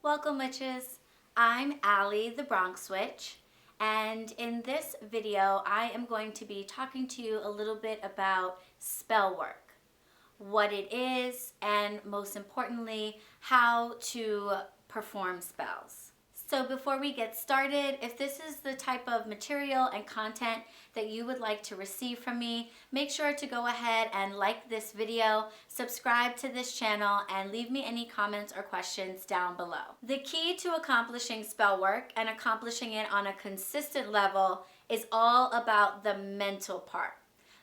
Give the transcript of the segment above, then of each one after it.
Welcome witches, I'm Allie the Bronx Witch, and in this video I am going to be talking to you a little bit about spell work, what it is, and most importantly, how to perform spells. So before we get started, if this is the type of material and content that you would like to receive from me, make sure to go ahead and like this video, subscribe to this channel, and leave me any comments or questions down below. The key to accomplishing spell work and accomplishing it on a consistent level is all about the mental part.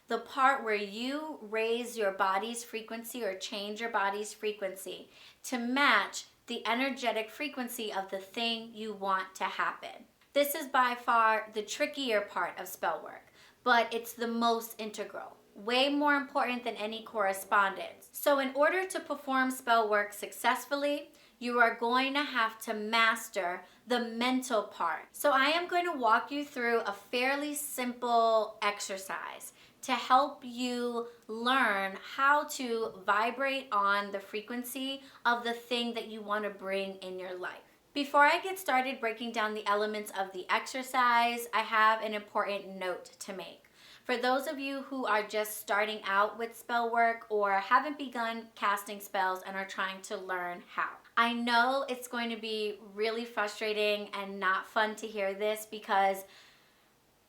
The part where you raise your body's frequency or change your body's frequency to match the energetic frequency of the thing you want to happen. This is by far the trickier part of spell work, but it's the most integral, way more important than any correspondence. So in order to perform spell work successfully, you are going to have to master the mental part. So I am going to walk you through a fairly simple exercise to help you learn how to vibrate on the frequency of the thing that you want to bring in your life. Before I get started breaking down the elements of the exercise, I have an important note to make. For those of you who are just starting out with spell work or haven't begun casting spells and are trying to learn how, I know it's going to be really frustrating and not fun to hear this because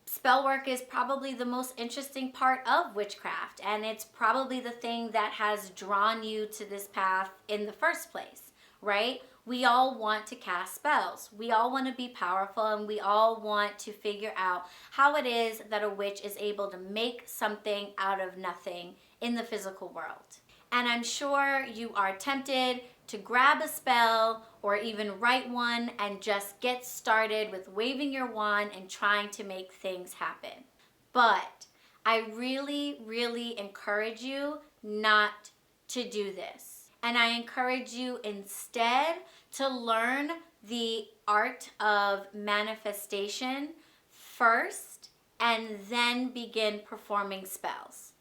spell work is probably the most interesting part of witchcraft, and it's probably the thing that has drawn you to this path in the first place, right? We all want to cast spells. We all want to be powerful, and we all want to figure out how it is that a witch is able to make something out of nothing in the physical world. And I'm sure you are tempted to grab a spell or even write one and just get started with waving your wand and trying to make things happen. But I really encourage you not to do this. And I encourage you instead to learn the art of manifestation first and then begin performing spells.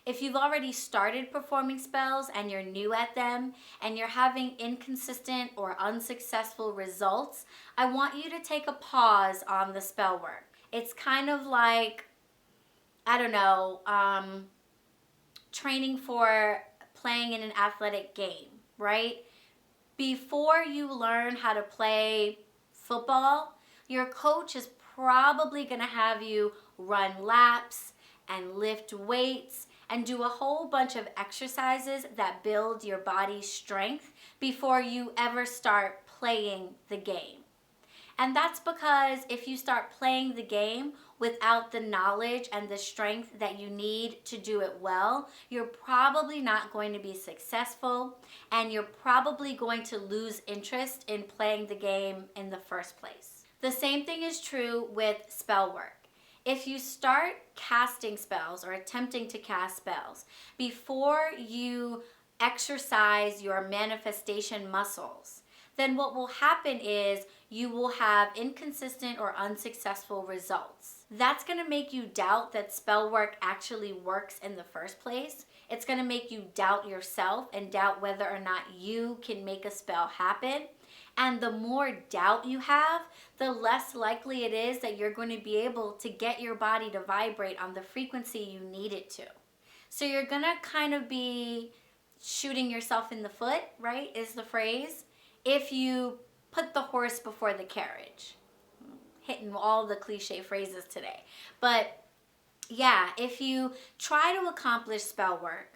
If you've already started performing spells and you're new at them and you're having inconsistent or unsuccessful results, I want you to take a pause on the spell work. It's kind of like, I don't know, training for playing in an athletic game, right? Before you learn how to play football, your coach is probably going to have you run laps and lift weights and do a whole bunch of exercises that build your body's strength before you ever start playing the game. And that's because if you start playing the game without the knowledge and the strength that you need to do it well, you're probably not going to be successful, and you're probably going to lose interest in playing the game in the first place. The same thing is true with spell work. If you start casting spells or attempting to cast spells before you exercise your manifestation muscles, then what will happen is you will have inconsistent or unsuccessful results. That's going to make you doubt that spell work actually works in the first place. It's going to make you doubt yourself and doubt whether or not you can make a spell happen. And the more doubt you have, the less likely it is that you're going to be able to get your body to vibrate on the frequency you need it to. So you're going to kind of be shooting yourself in the foot, right, is the phrase, if you put the horse before the carriage. Hitting all the cliche phrases today. But yeah, if you try to accomplish spell work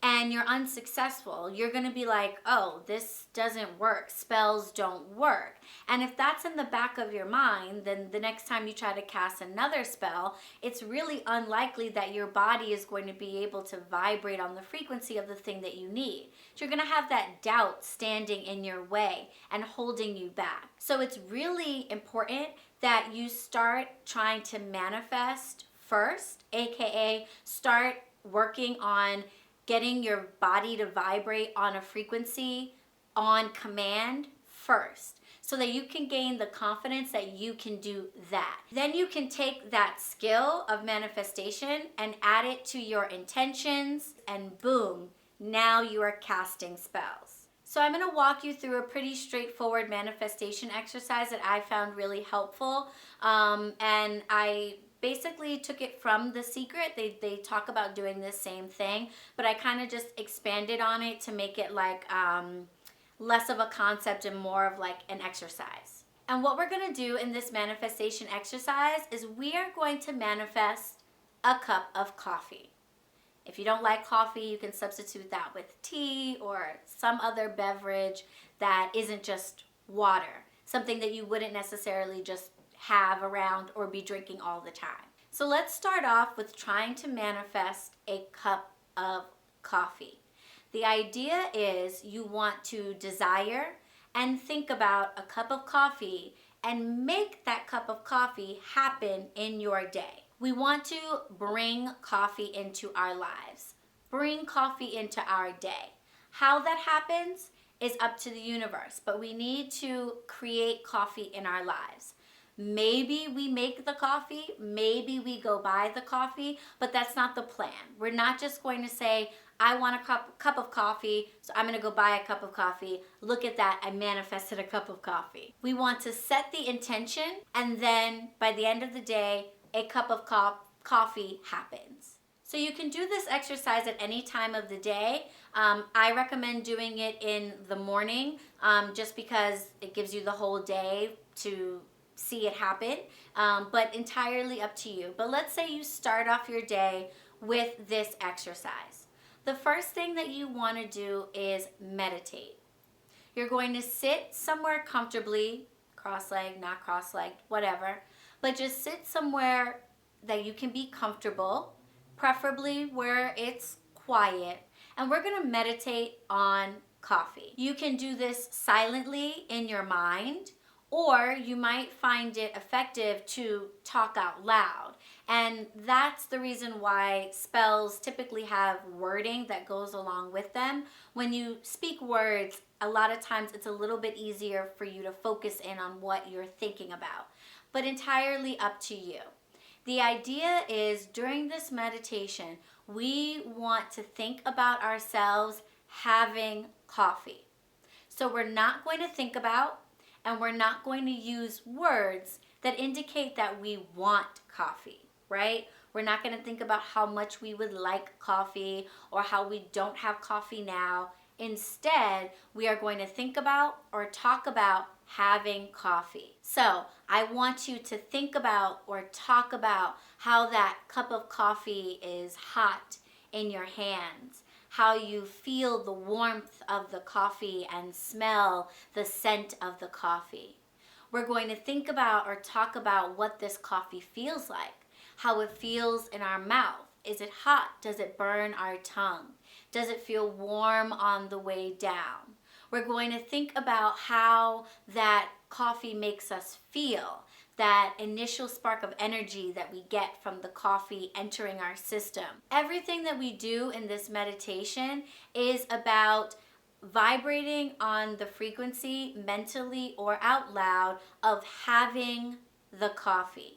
and you're unsuccessful, you're going to be like, oh, this doesn't work. Spells don't work. And if that's in the back of your mind, then the next time you try to cast another spell, it's really unlikely that your body is going to be able to vibrate on the frequency of the thing that you need. So you're going to have that doubt standing in your way and holding you back. So it's really important that you start trying to manifest first, aka start working on getting your body to vibrate on a frequency on command first, so that you can gain the confidence that you can do that. Then you can take that skill of manifestation and add it to your intentions, and boom, now you are casting spells. So I'm going to walk you through a pretty straightforward manifestation exercise that I found really helpful. And I basically took it from The Secret. They talk about doing this same thing, but I kind of just expanded on it to make it like less of a concept and more of like an exercise. And what we're going to do in this manifestation exercise is we are going to manifest a cup of coffee. If you don't like coffee, you can substitute that with tea or some other beverage that isn't just water, something that you wouldn't necessarily just have around or be drinking all the time. So let's start off with trying to manifest a cup of coffee. The idea is you want to desire and think about a cup of coffee and make that cup of coffee happen in your day. We want to bring coffee into our lives, bring coffee into our day. How that happens is up to the universe, but we need to create coffee in our lives. Maybe we make the coffee, maybe we go buy the coffee, but that's not the plan. We're not just going to say, I want a cup of coffee, so I'm going to go buy a cup of coffee. Look at that, I manifested a cup of coffee. We want to set the intention, and then by the end of the day, a cup of coffee happens. So you can do this exercise at any time of the day. I recommend doing it in the morning just because it gives you the whole day to see it happen, but entirely up to you. But let's say you start off your day with this exercise. The first thing that you want to do is meditate. You're going to sit somewhere comfortably, cross-legged, not cross-legged, whatever, but just sit somewhere that you can be comfortable, preferably where it's quiet, and we're going to meditate on coffee. You can do this silently in your mind, or you might find it effective to talk out loud. And that's the reason why spells typically have wording that goes along with them. When you speak words, a lot of times it's a little bit easier for you to focus in on what you're thinking about, but entirely up to you. The idea is during this meditation, we want to think about ourselves having coffee. So we're not going to think about and we're not going to use words that indicate that we want coffee, right? We're not going to think about how much we would like coffee or how we don't have coffee now. Instead, we are going to think about or talk about having coffee. So I want you to think about or talk about how that cup of coffee is hot in your hands, how you feel the warmth of the coffee and smell the scent of the coffee. We're going to think about or talk about what this coffee feels like, how it feels in our mouth. Is it hot? Does it burn our tongue? Does it feel warm on the way down? We're going to think about how that coffee makes us feel, that initial spark of energy that we get from the coffee entering our system. Everything that we do in this meditation is about vibrating on the frequency mentally or out loud of having the coffee.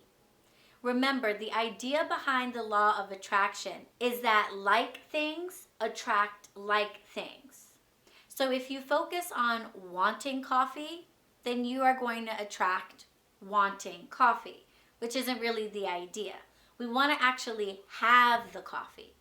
Remember, the idea behind the law of attraction is that like things attract like things. So if you focus on wanting coffee, then you are going to attract wanting coffee, which isn't really the idea. We want to actually have the coffee.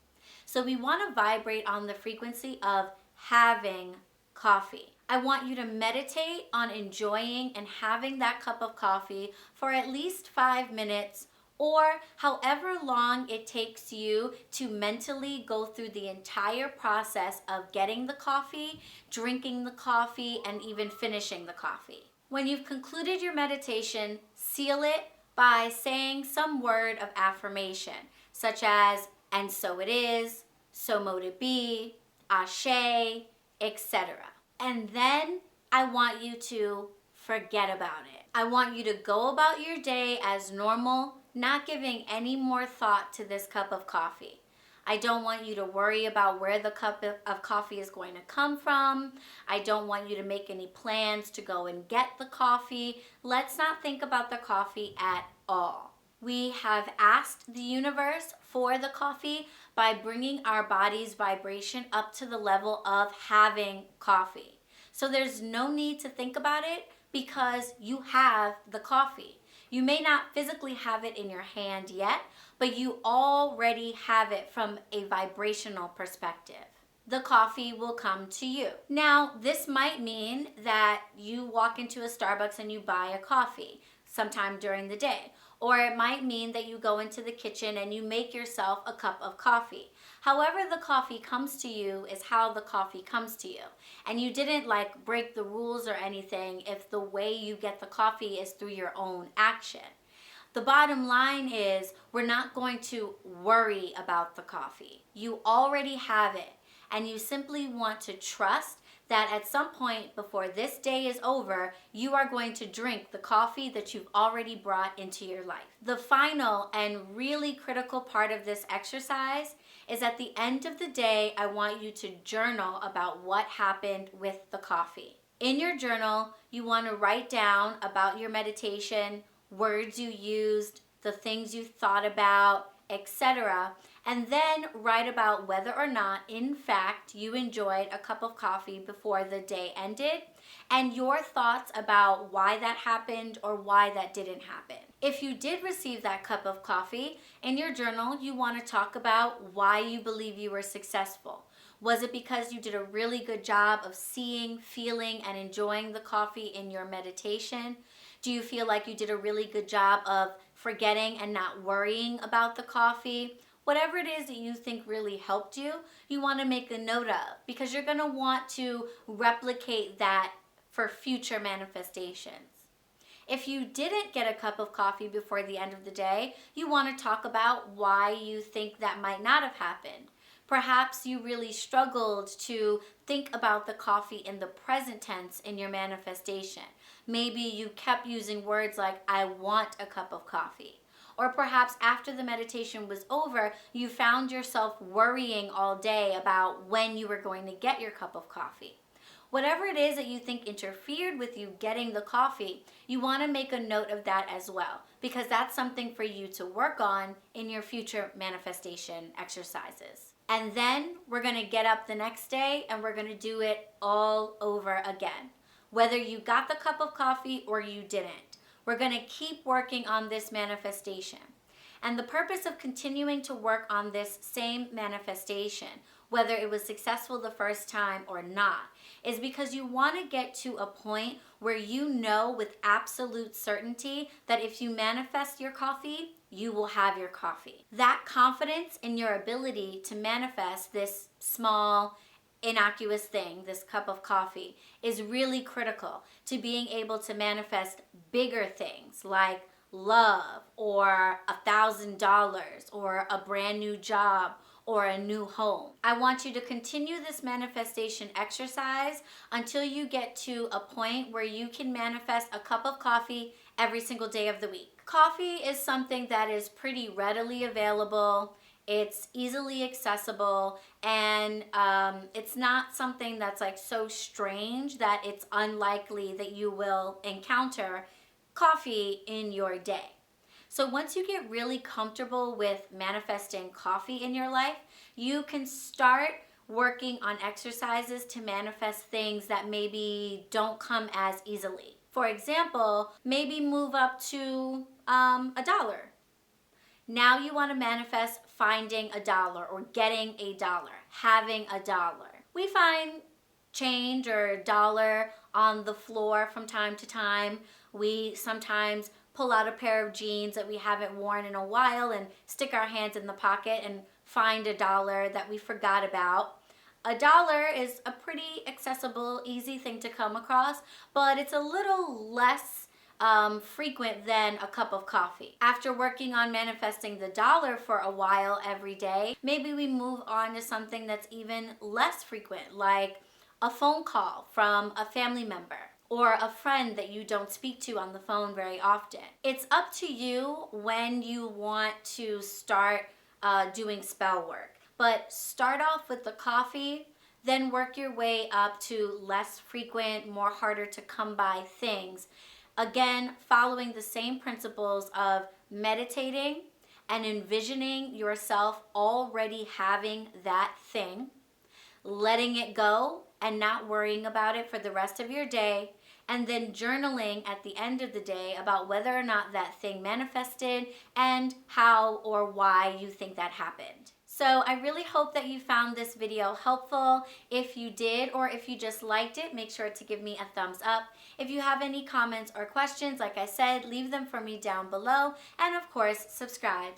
So we want to vibrate on the frequency of having coffee. I want you to meditate on enjoying and having that cup of coffee for at least 5 minutes, or however long it takes you to mentally go through the entire process of getting the coffee, drinking the coffee, and even finishing the coffee. When you've concluded your meditation, seal it by saying some word of affirmation, such as, and so it is, so mote it be, ashe, etc. And then I want you to forget about it. I want you to go about your day as normal, not giving any more thought to this cup of coffee. I don't want you to worry about where the cup of coffee is going to come from. I don't want you to make any plans to go and get the coffee. Let's not think about the coffee at all. We have asked the universe for the coffee by bringing our body's vibration up to the level of having coffee. So there's no need to think about it because you have the coffee. You may not physically have it in your hand yet, but you already have it from a vibrational perspective. The coffee will come to you. Now, this might mean that you walk into a Starbucks and you buy a coffee sometime during the day. Or it might mean that you go into the kitchen and you make yourself a cup of coffee. However the coffee comes to you is how the coffee comes to you. And you didn't like break the rules or anything if the way you get the coffee is through your own action. The bottom line is we're not going to worry about the coffee. You already have it, and you simply want to trust that at some point before this day is over, you are going to drink the coffee that you've already brought into your life. The final and really critical part of this exercise is at the end of the day, I want you to journal about what happened with the coffee. In your journal, you want to write down about your meditation, words you used, the things you thought about, etc. And then write about whether or not, in fact, you enjoyed a cup of coffee before the day ended and your thoughts about why that happened or why that didn't happen. If you did receive that cup of coffee, in your journal, you want to talk about why you believe you were successful. Was it because you did a really good job of seeing, feeling, and enjoying the coffee in your meditation? Do you feel like you did a really good job of forgetting and not worrying about the coffee? Whatever it is that you think really helped you, you want to make a note of because you're going to want to replicate that for future manifestations. If you didn't get a cup of coffee before the end of the day, you want to talk about why you think that might not have happened. Perhaps you really struggled to think about the coffee in the present tense in your manifestation. Maybe you kept using words like, I want a cup of coffee. Or perhaps after the meditation was over, you found yourself worrying all day about when you were going to get your cup of coffee. Whatever it is that you think interfered with you getting the coffee, you want to make a note of that as well, because that's something for you to work on in your future manifestation exercises. And then we're going to get up the next day and we're going to do it all over again. Whether you got the cup of coffee or you didn't, we're going to keep working on this manifestation. And the purpose of continuing to work on this same manifestation, whether it was successful the first time or not, is because you want to get to a point where you know with absolute certainty that if you manifest your coffee, you will have your coffee. That confidence in your ability to manifest this small, innocuous thing, this cup of coffee, is really critical to being able to manifest bigger things like love or $1,000 or a brand new job or a new home. I want you to continue this manifestation exercise until you get to a point where you can manifest a cup of coffee every single day of the week. Coffee is something that is pretty readily available. It's easily accessible, and it's not something that's like so strange that it's unlikely that you will encounter coffee in your day. So once you get really comfortable with manifesting coffee in your life, you can start working on exercises to manifest things that maybe don't come as easily. For example, maybe move up to $1. Now you want to manifest finding $1 or getting $1, having $1. We find change or dollar on the floor from time to time. We sometimes pull out a pair of jeans that we haven't worn in a while and stick our hands in the pocket and find $1 that we forgot about. $1 is a pretty accessible, easy thing to come across, but it's a little less frequent than a cup of coffee. After working on manifesting the $1 for a while every day, maybe we move on to something that's even less frequent, like a phone call from a family member or a friend that you don't speak to on the phone very often. It's up to you when you want to start doing spell work, but start off with the coffee, then work your way up to less frequent, more harder to come by things. Again, following the same principles of meditating and envisioning yourself already having that thing, letting it go, and not worrying about it for the rest of your day, and then journaling at the end of the day about whether or not that thing manifested and how or why you think that happened. So I really hope that you found this video helpful. If you did, or if you just liked it, make sure to give me a thumbs up. If you have any comments or questions, like I said, leave them for me down below. And of course, subscribe.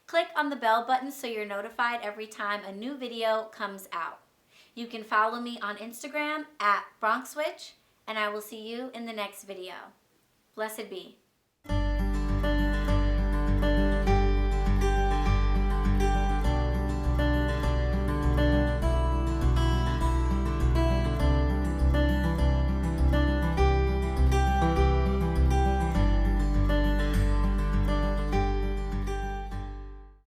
Click on the bell button so you're notified every time a new video comes out. You can follow me on Instagram at BronxWitch, and I will see you in the next video. Blessed be.